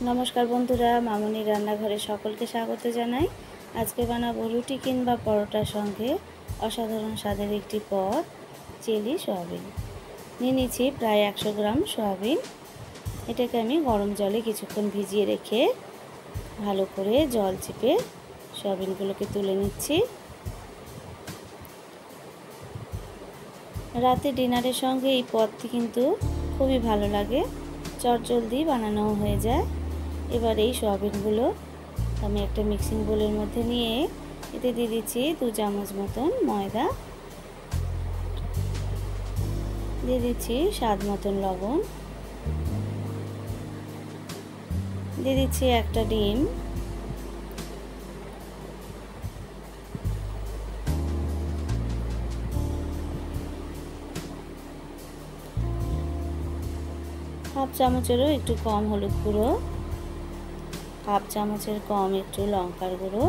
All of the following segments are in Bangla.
নমস্কার বন্ধুরা, মামনির রান্নাঘরে সকলকে স্বাগত জানাই। আজকে বানাবো রুটি কিংবা পরোটার সঙ্গে অসাধারণ স্বাদের একটি পদ, চিলি সয়াবিন। নিয়ে নিচ্ছি প্রায় 100 গ্রাম সয়াবিন। এটাকে আমি গরম জলে কিছুক্ষণ ভিজিয়ে রেখে ভালো করে জল চিপে সয়াবিনগুলোকে তুলে নিচ্ছি। রাতে ডিনারের সঙ্গে এই পদটি কিন্তু খুবই ভালো লাগে, চটজলদি বানানো হয়ে যায়। এবার এই সয়াবিনগুলো আমি একটা মিক্সিং বোলের মধ্যে নিয়ে এতে দিয়ে দিচ্ছি 2 চামচ মতন ময়দা, দিয়ে দিচ্ছি স্বাদ মতন লবণ, দিয়ে দিচ্ছি একটা ডিম, হাফ চামচেরও একটু কম হলুদ গুঁড়ো, হাফ চামচের কম একটু লঙ্কার গুঁড়ো।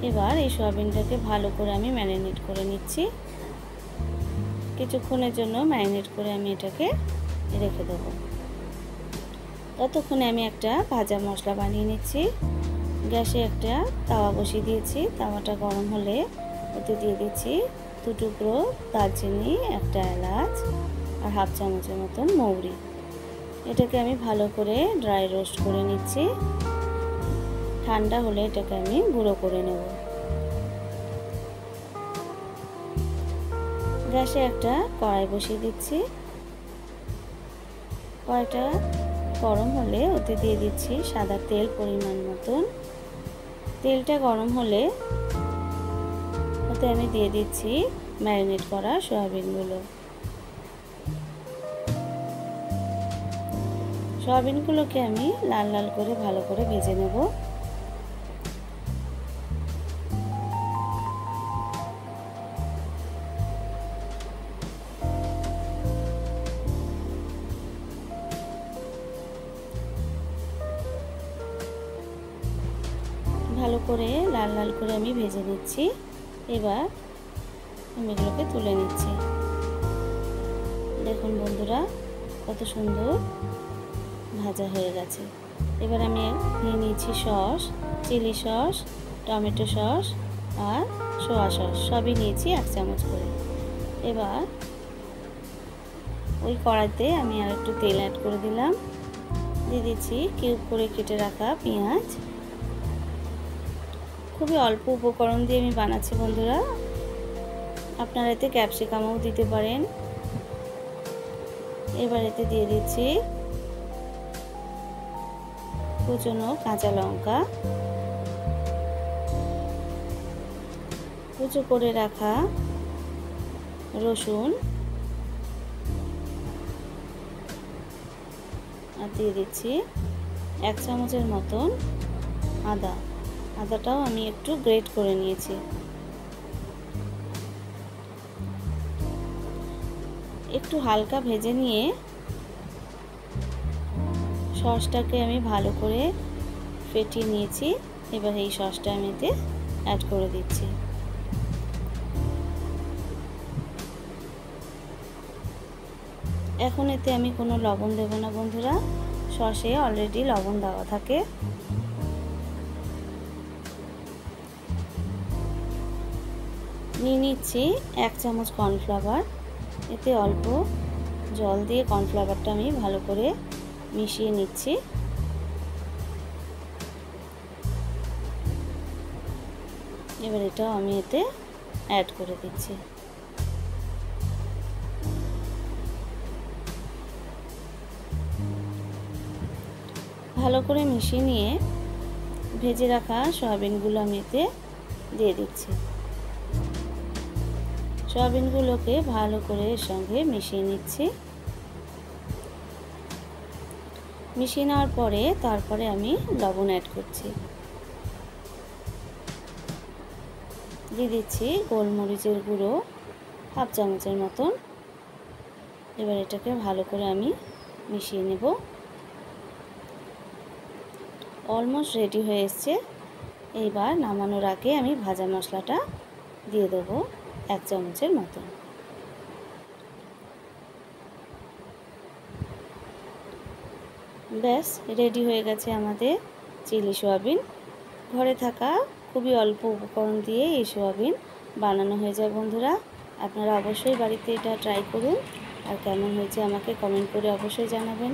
এবার এই সয়াবিনটাকে ভালো করে আমি ম্যারিনেট করে নিচ্ছি। কিছুক্ষণের জন্য ম্যারিনেট করে আমি এটাকে রেখে দেবো। ততক্ষণে আমি একটা ভাজা মশলা বানিয়ে নিচ্ছি। গ্যাসে একটা তাওয়া বসিয়ে দিয়েছি। তাওয়াটা গরম হলে ওতে দিয়ে দিচ্ছি 2 টুকরো দারচিনি, একটা এলাচ আর হাফ চামচের মতন মৌরি। এটাকে আমি ভালো করে ড্রাই রোস্ট করে নিচ্ছি। ঠান্ডা হলে এটাকে আমি গুঁড়ো করে নেব। গ্যাসে একটা কড়াই বসিয়ে দিচ্ছি। কড়াইটা গরম হলে ওতে দিয়ে দিচ্ছি সাদা তেল পরিমাণ মতন। তেলটা গরম হলে ওতে আমি দিয়ে দিচ্ছি ম্যারিনেট করা সয়াবিনগুলো। সয়াবিনগুলোকে আমি লাল লাল করে ভালো করে ভেজে নেব। ভালো করে লাল লাল করে আমি ভেজে নিচ্ছি। এবার আমি এগুলোকে তুলে নিচ্ছি। দেখুন বন্ধুরা, কত সুন্দর ভাজা হয়ে গেছে। এবার আমি নিয়ে নিয়েছি sauce, chilli sauce, tomato sauce আর সোয়া সস, সবই নিয়েছি 1 চামচ করে। এবার ওই কড়াইতে আমি আর একটু তেল অ্যাড করে দিলাম। দিয়ে দিচ্ছি কিউব করে কেটে রাখা পেঁয়াজ। খুবই অল্প উপকরণ দিয়ে আমি বানাচ্ছি বন্ধুরা, আপনারা এতে ক্যাপসিকামও দিতে পারেন। এবার এতে দিয়ে দিচ্ছি কুচনো কাঁচা লঙ্কা, কুচো করে রাখা রসুন আর দিয়ে দিচ্ছি 1 চামচের মতন আদা। আদাটাও আমি একটু গ্রেট করে নিয়েছি। একটু হালকা ভেজে নিয়ে সসটাকে আমি ভালো করে ফেটিয়ে নিয়েছি। এবার এই সসটা আমি এতে অ্যাড করে দিচ্ছি। এখন এতে আমি কোনো লবণ দেব না বন্ধুরা, সসে অলরেডি লবণ দেওয়া থাকে। নিয়ে নিচ্ছি 1 চামচ কর্নফ্লাওয়ার। এতে অল্প জল দিয়ে কর্নফ্লাওয়ারটা আমি ভালো করে মিশিয়ে নিচ্ছি। এবার এটাও আমি এতে অ্যাড করে দিচ্ছি। ভালো করে মিশিয়ে নিয়ে ভেজে রাখা সয়াবিনগুলো আমি এতে দিয়ে দিচ্ছি। সয়াবিনগুলোকে ভালো করে এর সঙ্গে মিশিয়ে নিচ্ছি। মিশিয়ে নেওয়ার পরে তারপরে আমি লবণ অ্যাড করছি। দিয়ে দিচ্ছি গোলমরিচের গুঁড়ো হাফ চামচের মতন। এবার এটাকে ভালো করে আমি মিশিয়ে নেব। অলমোস্ট রেডি হয়ে এসছে। এইবার নামানোর আগে আমি ভাজা মশলাটা দিয়ে দেবো 1 চামচের মতন। ব্যাস রেডি হয়ে গেছে আমাদের চিলি সোয়াবিন। ঘরে থাকা খুবই অল্প উপকরণ দিয়ে এই সোয়াবিন বানানো হয়ে যায় বন্ধুরা। আপনারা অবশ্যই বাড়িতে এটা ট্রাই করুন, আর কেমন হয়েছে আমাকে কমেন্ট করে অবশ্যই জানাবেন।